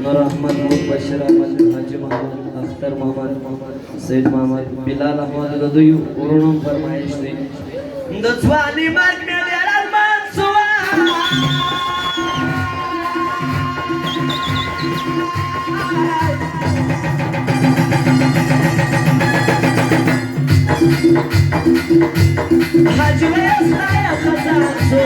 नूर अहमद मुबशर अहमद हाजी मोहम्मद अख्तर मोहम्मद सैयद मोहम्मद बिलाल अहमद रदुयु उरुणम फरमाइश थी दसवानी मार्ग में देरा मनसुआ हाजी वयस्ताया खजानसो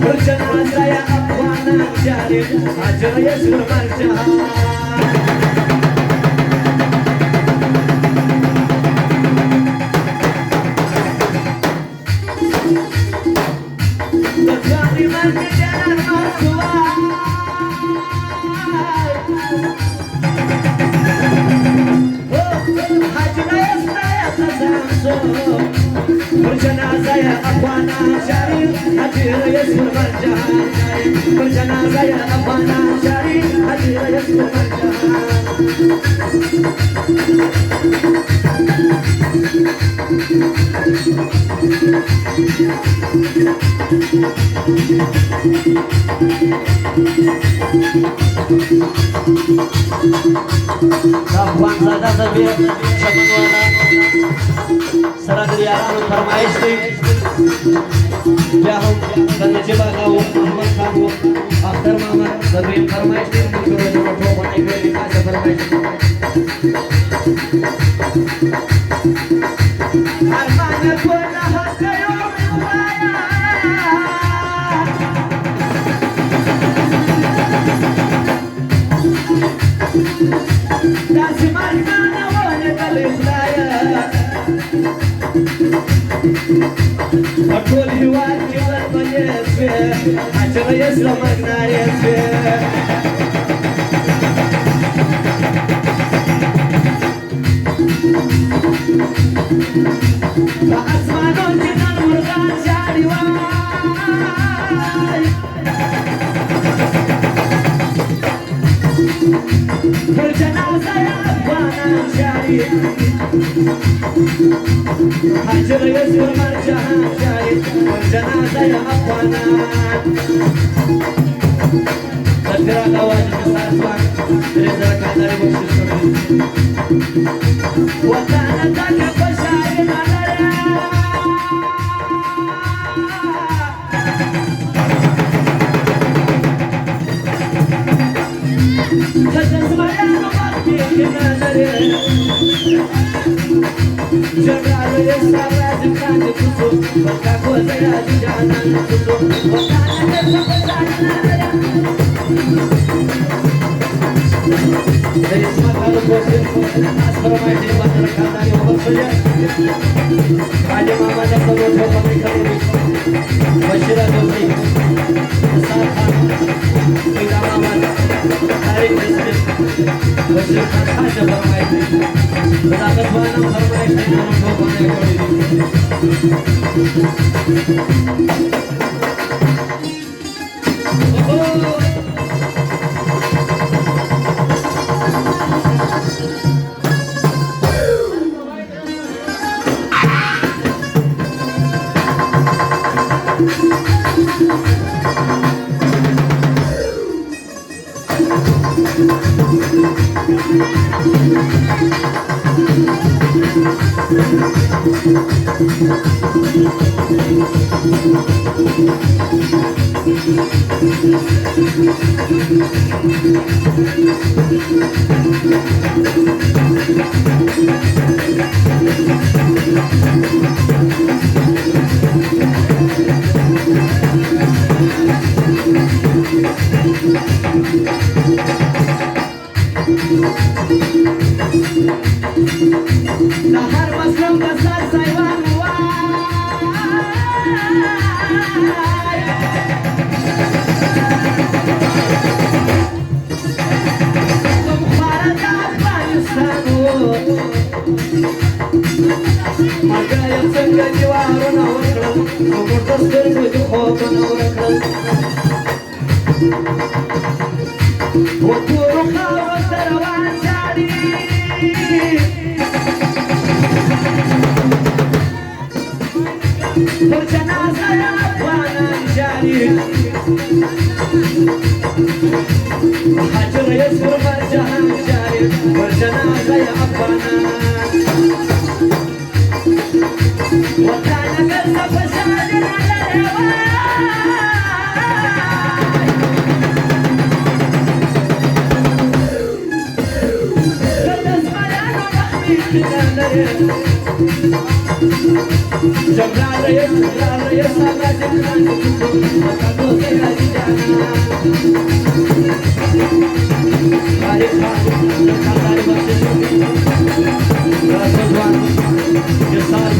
berjenazah ya akhwana syarif hajar ya surmarjah kezaliman di jalan marsuah hajar ya saya khazanso berjenazah ya akhwana syarif hadir ya surmarjah berjenazah ya akhwana syarif hadir ya surmarjah Kapan sada sabir semenuana sarang diarang farmaish ti jahum dan jiba kau Muhammad kamu Akhtar Muhammad sabir farmaish ti sudah jodoh bani bani aja farmaish armana puna hakayo miwaya Dazimarkana wane kalislaya Atul hiwar jiwan mayesve Ajra yesla magna yesve Ba asmanon jinan murgan syariwai berjenazah ya akhwana syarif hajar ya surmarjah syarif berjenazah ya akhwana segera kawan besar suak reza kadari buksis watana taka bersyarin adara Jagalo ya salah jengkang dikusuh Bakaku saya di jalan dikusuh Wakana kesempatan dari semua bosin asrama di bandar kata yang bersedia Raja Muhammad yang berbodoh pemikat ini Bashira Dodi Besar Khan Ida Muhammad Tarik Mesir Bashir Khan Haja Farmaish Berdakat Wanam Farmaish di dalam bawah ekor ini Nahar maslam besar sayang Maka yang sengaja warna wakram Nomor tasbir muju khoban wakram Waktu rukhawat tarawan jadi हाजर सुरमा जहां जाए वर्जना saya apana wakana kasa pasada nalawa kadas malano bahmi kinare jamla ya sama jamla kado ke rajana Hari hari masih Rasulullah Yesus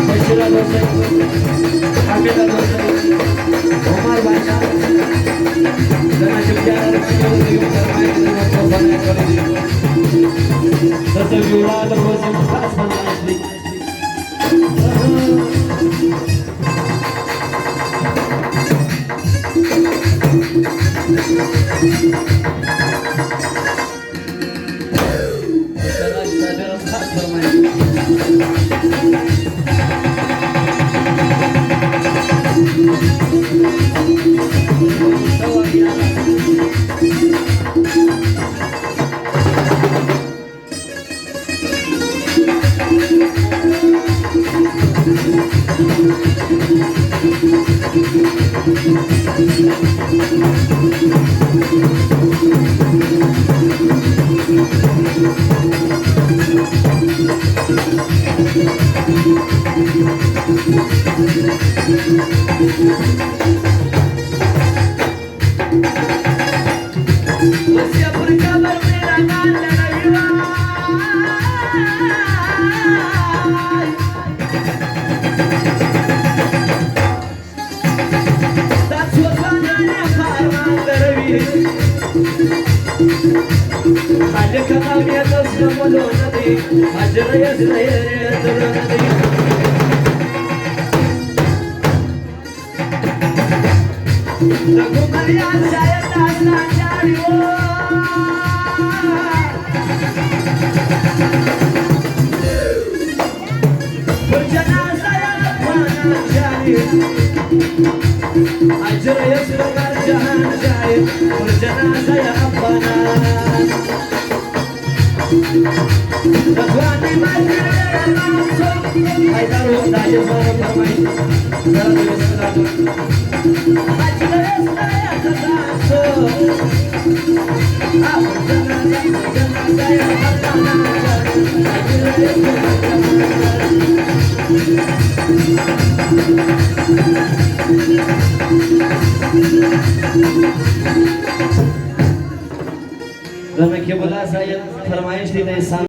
Bashir dosa Hamid dosa Umar baca dan sejarah yang terbaik dengan korban kali ini sesuatu terus khas asli Masih berkabar merangan tak suasananya parang terwiri ada kami atas nama nanti hajar ya saya nanti lagu Maria saya tak cari berjana saya mana cari ajar ya sudah jangan cari berjana saya apana Tuhan mati langsung hai taruh daya suara permain dalam tulis Dan bola saya permain di desa